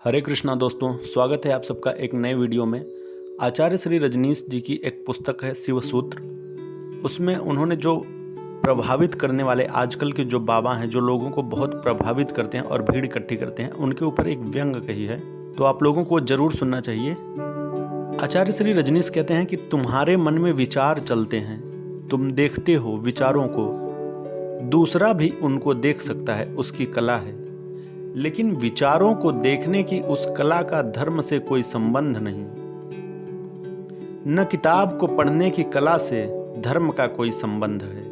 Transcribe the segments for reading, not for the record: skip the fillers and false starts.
हरे कृष्णा दोस्तों, स्वागत है आप सबका एक नए वीडियो में। आचार्य श्री रजनीश जी की एक पुस्तक है शिव सूत्र। उसमें उन्होंने जो प्रभावित करने वाले आजकल के जो बाबा हैं, जो लोगों को बहुत प्रभावित करते हैं और भीड़ इकट्ठी करते हैं, उनके ऊपर एक व्यंग कही है, तो आप लोगों को जरूर सुनना चाहिए। आचार्य श्री रजनीश कहते हैं कि तुम्हारे मन में विचार चलते हैं, तुम देखते हो विचारों को, दूसरा भी उनको देख सकता है, उसकी कला है। लेकिन विचारों को देखने की उस कला का धर्म से कोई संबंध नहीं। न किताब को पढ़ने की कला से धर्म का कोई संबंध है,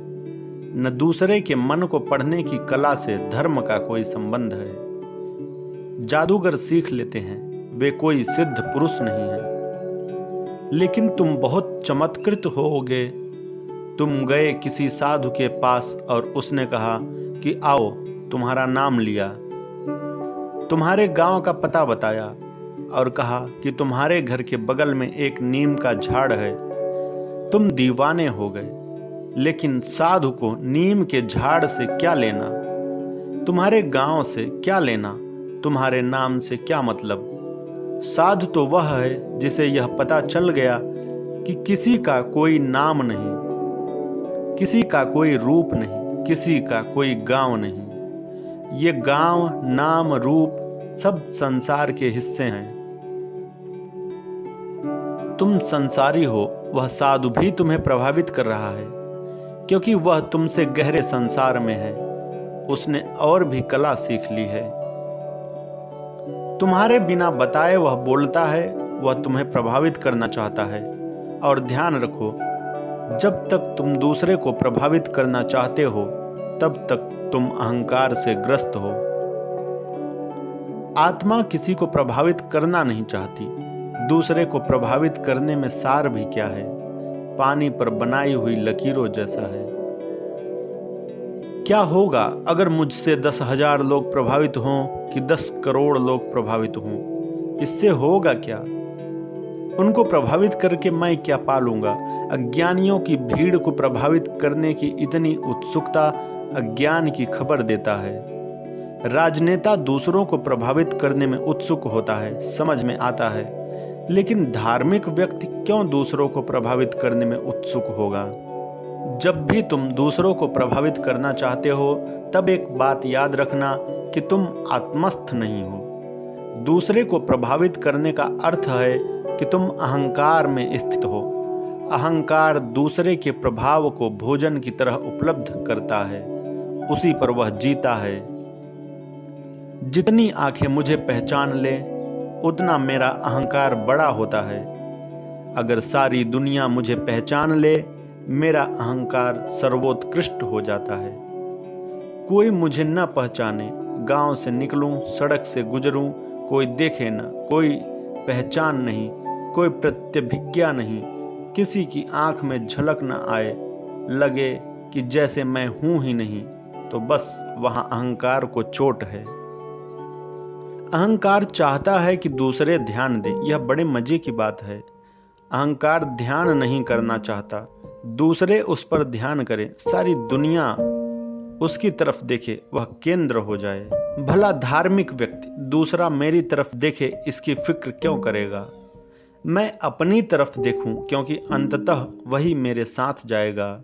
न दूसरे के मन को पढ़ने की कला से धर्म का कोई संबंध है। जादूगर सीख लेते हैं, वे कोई सिद्ध पुरुष नहीं है। लेकिन तुम बहुत चमत्कृत होगे। तुम गए किसी साधु के पास और उसने कहा कि आओ, तुम्हारा नाम लिया, तुम्हारे गांव का पता बताया और कहा कि तुम्हारे घर के बगल में एक नीम का झाड़ है। तुम दीवाने हो गए। लेकिन साधु को नीम के झाड़ से क्या लेना, तुम्हारे गांव से क्या लेना, तुम्हारे नाम से क्या मतलब। साधु तो वह है जिसे यह पता चल गया कि किसी का कोई नाम नहीं, किसी का कोई रूप नहीं, किसी का कोई गांव नहीं। ये गांव, नाम, रूप सब संसार के हिस्से हैं। तुम संसारी हो, वह साधु भी तुम्हें प्रभावित कर रहा है, क्योंकि वह तुमसे गहरे संसार में है। उसने और भी कला सीख ली है। तुम्हारे बिना बताए वह बोलता है, वह तुम्हें प्रभावित करना चाहता है। और ध्यान रखो, जब तक तुम दूसरे को प्रभावित करना चाहते हो, तब तक तुम अहंकार से ग्रस्त हो। आत्मा किसी को प्रभावित करना नहीं चाहती। दूसरे को प्रभावित करने में सार भी क्या है, पानी पर बनाई हुई लकीरों जैसा है। क्या होगा अगर मुझसे 10,000 लोग प्रभावित हों कि 10 करोड़ लोग प्रभावित हों? इससे होगा क्या? उनको प्रभावित करके मैं क्या पालूंगा? अज्ञानियों की भीड़ को प्रभावित करने की इतनी उत्सुकता अज्ञान की खबर देता है। राजनेता दूसरों को प्रभावित करने में उत्सुक होता है, समझ में आता है। लेकिन धार्मिक व्यक्ति क्यों दूसरों को प्रभावित करने में उत्सुक होगा? जब भी तुम दूसरों को प्रभावित करना चाहते हो, तब एक बात याद रखना कि तुम आत्मस्थ नहीं हो। दूसरे को प्रभावित करने का अर्थ है कि तुम अहंकार में स्थित हो। अहंकार दूसरे के प्रभाव को भोजन की तरह उपलब्ध करता है, उसी पर वह जीता है। जितनी आंखें मुझे पहचान ले, उतना मेरा अहंकार बड़ा होता है। अगर सारी दुनिया मुझे पहचान ले, मेरा अहंकार सर्वोत्कृष्ट हो जाता है। कोई मुझे न पहचाने, गांव से निकलूं, सड़क से गुजरूं, कोई देखे न, कोई पहचान नहीं, कोई प्रत्यभिज्ञा नहीं, किसी की आंख में झलक न आए, लगे कि जैसे मैं हूं ही नहीं, तो बस वहां अहंकार को चोट है। अहंकार चाहता है कि दूसरे ध्यान दें, यह बड़े मजे की बात है। अहंकार ध्यान नहीं करना चाहता, दूसरे उस पर ध्यान करें, सारी दुनिया उसकी तरफ देखे, वह केंद्र हो जाए। भला धार्मिक व्यक्ति दूसरा मेरी तरफ देखे, इसकी फिक्र क्यों करेगा? मैं अपनी तरफ देखूं, क्योंकि अंततः वही मेरे साथ जाएगा।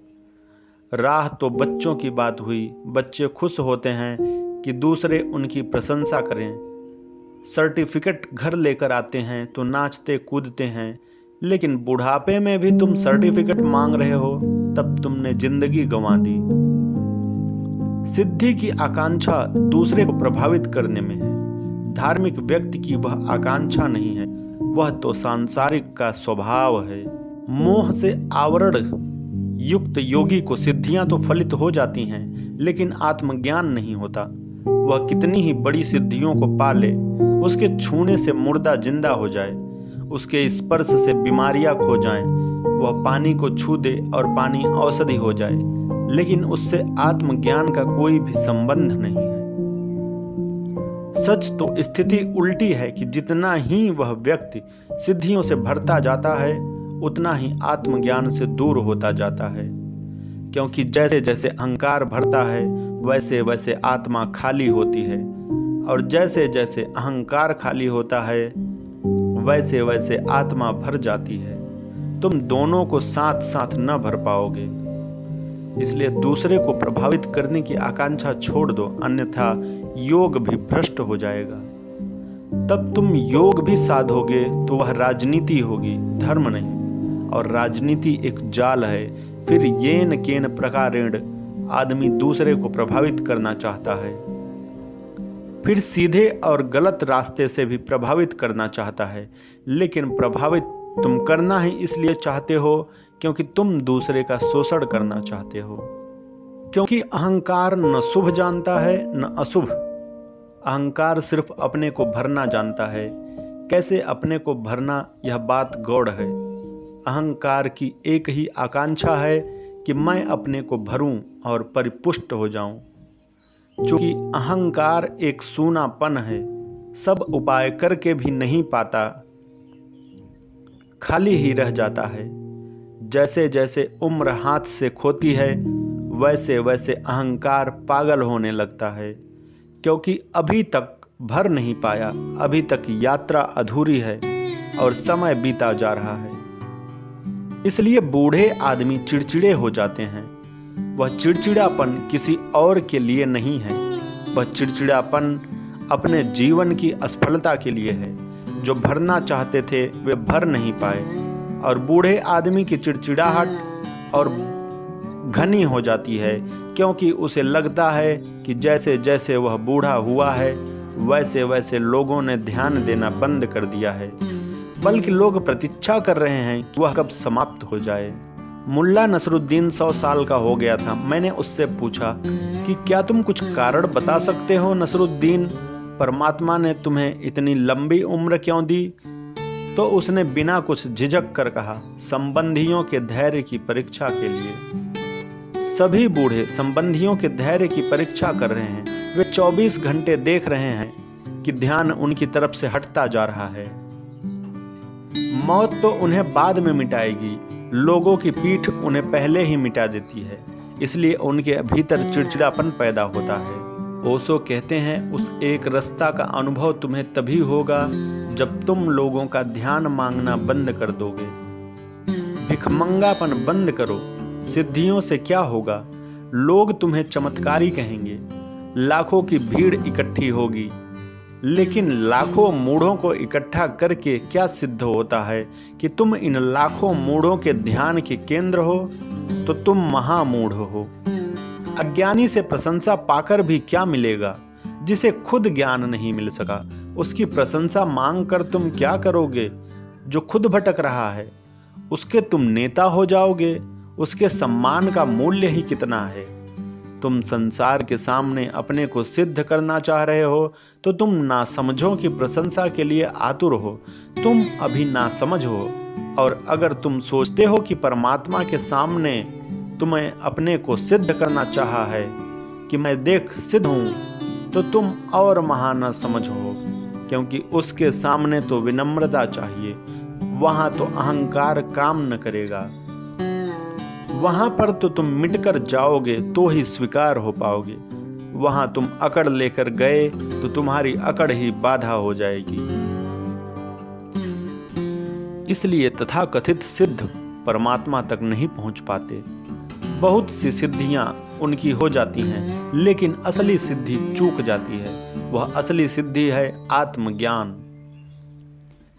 राह तो बच्चों की बात हुई। बच्चे खुश होते हैं कि दूसरे उनकी प्रशंसा करें। सर्टिफिकेट घर लेकर आते हैं तो नाचते कूदते हैं। लेकिन बुढ़ापे में भी तुम सर्टिफिकेट मांग रहे हो, तब तुमने जिंदगी गंवा दी। सिद्धि की आकांक्षा दूसरे को प्रभावित करने में है। धार्मिक व्यक्ति की वह आकांक्षा नहीं है, वह तो सांसारिक का स्वभाव है। मोह से आवरण युक्त योगी को सिद्धियां तो फलित हो जाती हैं, लेकिन आत्मज्ञान नहीं होता। वह कितनी ही बड़ी सिद्धियों को पाले, उसके छूने से मुर्दा जिंदा हो जाए, उसके स्पर्श से बीमारियां खो जाएं, वह पानी को छू दे और पानी औषधि हो जाए, लेकिन उससे आत्मज्ञान का कोई भी संबंध नहीं है। सच तो स्थिति उल्टी है कि जितना ही वह व्यक्ति सिद्धियों से भरता जाता है, उतना ही आत्मज्ञान से दूर होता जाता है। क्योंकि जैसे जैसे अहंकार बढ़ता है, वैसे वैसे आत्मा खाली होती है और जैसे जैसे अहंकार खाली होता है वैसे वैसे आत्मा भर जाती है। तुम दोनों को साथ साथ न भर पाओगे। इसलिए दूसरे को प्रभावित करने की आकांक्षा छोड़ दो, अन्यथा योग भी भ्रष्ट हो जाएगा। तब तुम योग भी साधोगे तो वह राजनीति होगी, धर्म नहीं। और राजनीति एक जाल है। फिर येन केन प्रकारेण आदमी दूसरे को प्रभावित करना चाहता है, फिर सीधे और गलत रास्ते से भी प्रभावित करना चाहता है। लेकिन प्रभावित तुम करना ही इसलिए चाहते हो क्योंकि तुम दूसरे का शोषण करना चाहते हो। क्योंकि अहंकार न शुभ जानता है न अशुभ। अहंकार सिर्फ अपने को भरना जानता है। कैसे अपने को भरना, यह बात गौड़ है। अहंकार की एक ही आकांक्षा है कि मैं अपने को भरूं और परिपुष्ट हो जाऊं। चूंकि अहंकार एक सूनापन है, सब उपाय करके भी नहीं पाता, खाली ही रह जाता है। जैसे जैसे उम्र हाथ से खोती है वैसे वैसे अहंकार पागल होने लगता है, क्योंकि अभी तक भर नहीं पाया, अभी तक यात्रा अधूरी है और समय बीता जा रहा है। इसलिए बूढ़े आदमी चिड़चिड़े हो जाते हैं। वह चिड़चिड़ापन किसी और के लिए नहीं है, वह चिड़चिड़ापन अपने जीवन की असफलता के लिए है। जो भरना चाहते थे वे भर नहीं पाए, और बूढ़े आदमी की चिड़चिड़ाहट और घनी हो जाती है, क्योंकि उसे लगता है कि जैसे जैसे वह बूढ़ा हुआ है वैसे वैसे लोगों ने ध्यान देना बंद कर दिया है, बल्कि लोग प्रतीक्षा कर रहे हैं कि वह कब समाप्त हो जाए। मुल्ला नसरुद्दीन 100 साल का हो गया था। मैंने उससे पूछा कि क्या तुम कुछ कारण बता सकते हो नसरुद्दीन, परमात्मा ने तुम्हें इतनी लंबी उम्र क्यों दी? तो उसने बिना कुछ झिझक कर कहा, संबंधियों के धैर्य की परीक्षा के लिए। सभी बूढ़े संबंधियों के धैर्य की परीक्षा कर रहे हैं। वे 24 घंटे देख रहे हैं कि ध्यान उनकी तरफ से हटता जा रहा है। मौत तो उन्हें बाद में मिटाएगी, लोगों की पीठ उन्हें पहले ही मिटा देती है। इसलिए उनके भीतर चिड़चिड़ापन पैदा होता है। ओशो कहते हैं, उस एक रास्ता का अनुभव तुम्हें तभी होगा जब तुम लोगों का ध्यान मांगना बंद कर दोगे। भिखमंगापन बंद करो। सिद्धियों से क्या होगा? लोग तुम्हें चमत्कारी कहेंगे, लाखों की भीड़ इकट्ठी होगी, लेकिन लाखों मूढ़ों को इकट्ठा करके क्या सिद्ध होता है कि तुम इन लाखों मूढ़ों के ध्यान के केंद्र हो? तो तुम महामूढ़ हो। अज्ञानी से प्रशंसा पाकर भी क्या मिलेगा? जिसे खुद ज्ञान नहीं मिल सका उसकी प्रशंसा मांग कर तुम क्या करोगे? जो खुद भटक रहा है उसके तुम नेता हो जाओगे। उसके सम्मान का मूल्य ही कितना है। तुम संसार के सामने अपने को सिद्ध करना चाह रहे हो तो तुम नासमझों की प्रशंसा के लिए आतुर हो। तुम अभी नासमझ हो, और अगर तुम सोचते हो कि परमात्मा के सामने तुम्हें अपने को सिद्ध करना चाहा है कि मैं देख सिद्ध हूं, तो तुम और महान समझ हो, क्योंकि उसके सामने तो विनम्रता चाहिए। वहां तो अहंकार काम न करेगा। वहां पर तो तुम मिटकर जाओगे तो ही स्वीकार हो पाओगे। वहां तुम अकड़ लेकर गए तो तुम्हारी अकड़ ही बाधा हो जाएगी। इसलिए तथाकथित सिद्ध परमात्मा तक नहीं पहुंच पाते। बहुत सी सिद्धियां उनकी हो जाती हैं, लेकिन असली सिद्धि चूक जाती है। वह असली सिद्धि है आत्मज्ञान।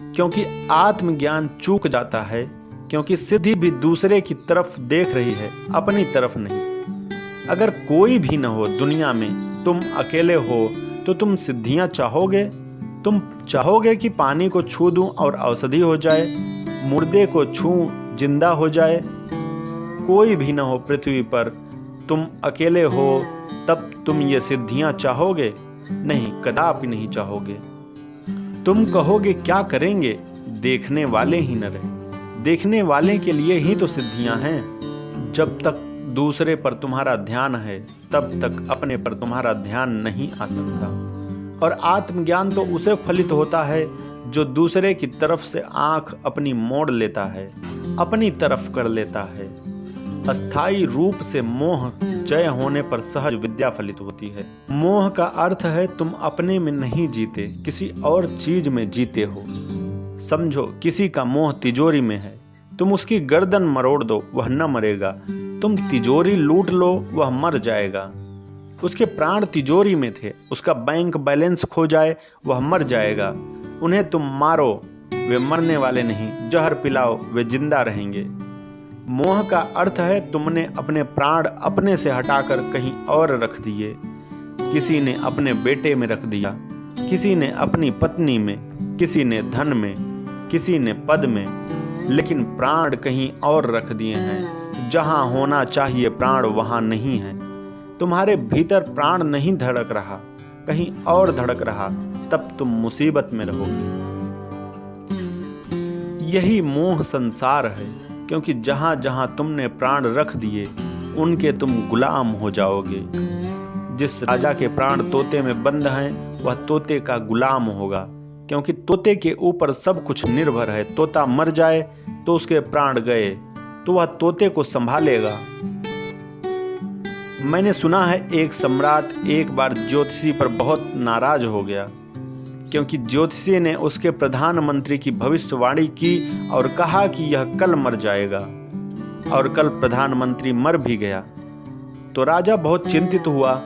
क्योंकि आत्मज्ञान चूक जाता है, क्योंकि सिद्धि भी दूसरे की तरफ देख रही है, अपनी तरफ नहीं। अगर कोई भी न हो दुनिया में, तुम अकेले हो, तो तुम सिद्धियां चाहोगे? तुम चाहोगे कि पानी को छू दूं और औषधि हो जाए, मुर्दे को छूं जिंदा हो जाए? कोई भी न हो पृथ्वी पर, तुम अकेले हो, तब तुम ये सिद्धियां चाहोगे? नहीं, कदापि नहीं चाहोगे। तुम कहोगे क्या करेंगे? देखने वाले ही न रहे। देखने वाले के लिए ही तो सिद्धियां हैं। जब तक दूसरे पर तुम्हारा ध्यान है तब तक अपने पर तुम्हारा ध्यान नहीं आ सकता। और आत्मज्ञान तो उसे फलित होता है जो दूसरे की तरफ से आंख अपनी मोड़ लेता है, अपनी तरफ कर लेता है। अस्थाई रूप से मोह जय होने पर सहज विद्या फलित होती है। मोह का अर्थ है तुम अपने में नहीं जीते, किसी और चीज में जीते हो। समझो किसी का मोह तिजोरी में है, तुम उसकी गर्दन मरोड़ दो वह न मरेगा, तुम तिजोरी लूट लो वह मर जाएगा। उसके प्राण तिजोरी में थे, उसका बैंक बैलेंस खो जाए वह मर जाएगा। उन्हें तुम मारो वे मरने वाले नहीं, जहर पिलाओ वे जिंदा रहेंगे। मोह का अर्थ है तुमने अपने प्राण अपने से हटाकर कहीं और रख दिए। किसी ने अपने बेटे में रख दिया, किसी ने अपनी पत्नी में, किसी ने धन में, किसी ने पद में, लेकिन प्राण कहीं और रख दिए हैं। जहां होना चाहिए प्राण वहां नहीं है। तुम्हारे भीतर प्राण नहीं धड़क रहा, कहीं और धड़क रहा, तब तुम मुसीबत में रहोगे। यही मोह संसार है, क्योंकि जहां जहां तुमने प्राण रख दिए उनके तुम गुलाम हो जाओगे। जिस राजा के प्राण तोते में बंद हैं वह तोते का गुलाम होगा, क्योंकि तोते के ऊपर सब कुछ निर्भर है। तोता मर जाए तो उसके प्राण गए, तो वह तोते को संभालेगा। मैंने सुना है एक सम्राट एक बार ज्योतिषी पर बहुत नाराज हो गया, क्योंकि ज्योतिषी ने उसके प्रधानमंत्री की भविष्यवाणी की और कहा कि यह कल मर जाएगा, और कल प्रधानमंत्री मर भी गया। तो राजा बहुत चिंतित हुआ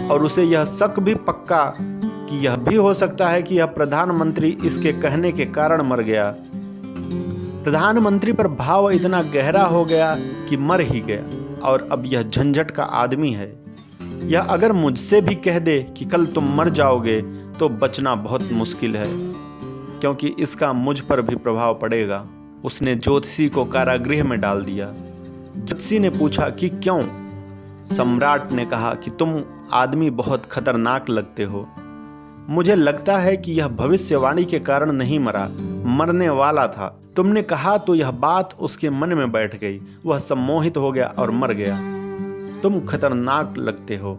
और उसे यह शक भी पक्का कि यह भी हो सकता है कि यह प्रधानमंत्री इसके कहने के कारण मर गया। प्रधानमंत्री पर भाव इतना गहरा हो गया कि मर ही गया, और अब यह झंझट का आदमी है। यह अगर मुझसे भी कह दे कि कल तुम मर जाओगे तो बचना बहुत मुश्किल है, क्योंकि इसका मुझ पर भी प्रभाव पड़ेगा। उसने ज्योतिषी को कारागृह में डाल दिया। ज्योतिषी ने पूछा कि क्यों? सम्राट ने कहा कि तुम आदमी बहुत खतरनाक लगते हो। मुझे लगता है कि यह भविष्यवाणी के कारण नहीं मरा, मरने वाला था। तुमने कहा तो यह बात उसके मन में बैठ गई, वह सम्मोहित हो गया और मर गया। तुम खतरनाक लगते हो।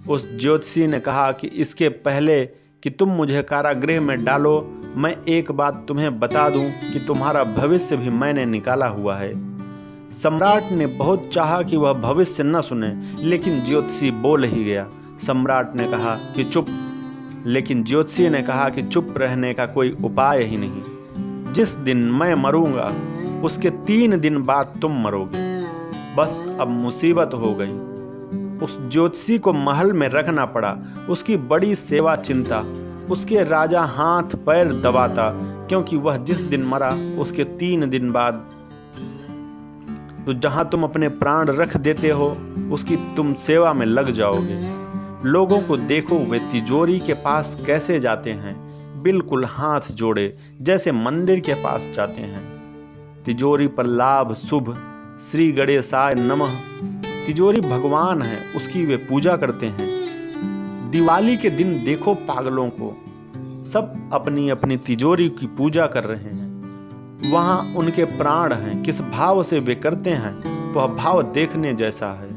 उस ज्योतिषी ने कहा कि इसके पहले कि तुम मुझे कारागृह में डालो, मैं एक बात तुम्हें बता दूं कि तुम्हारा भविष्य भी मैंने निकाला हुआ है। सम्राट ने बहुत चाहा कि वह भविष्य न सुने, लेकिन ज्योतिषी बोल ही गया। सम्राट ने कहा कि चुप, लेकिन ज्योतिषी ने कहा कि चुप रहने का कोई उपाय ही नहीं। जिस दिन मैं मरूंगा उसके 3 दिन बाद तुम मरोगे। बस अब मुसीबत हो गई। उस ज्योतिषी को महल में रखना पड़ा। उसकी बड़ी सेवा चिंता, उसके राजा हाथ पैर दबाता, क्योंकि वह जिस दिन मरा उसके 3 दिन बाद तो जहां तुम अपने प्राण रख देते हो उसकी तुम सेवा में लग जाओगे। लोगों को देखो, वे तिजोरी के पास कैसे जाते हैं, बिल्कुल हाथ जोड़े जैसे मंदिर के पास जाते हैं। तिजोरी पर लाभ शुभ, श्री गणेशाय नमः। तिजोरी भगवान है, उसकी वे पूजा करते हैं। दिवाली के दिन देखो पागलों को, सब अपनी अपनी तिजोरी की पूजा कर रहे हैं। वहां उनके प्राण हैं, किस भाव से वे करते हैं वह भाव देखने जैसा है।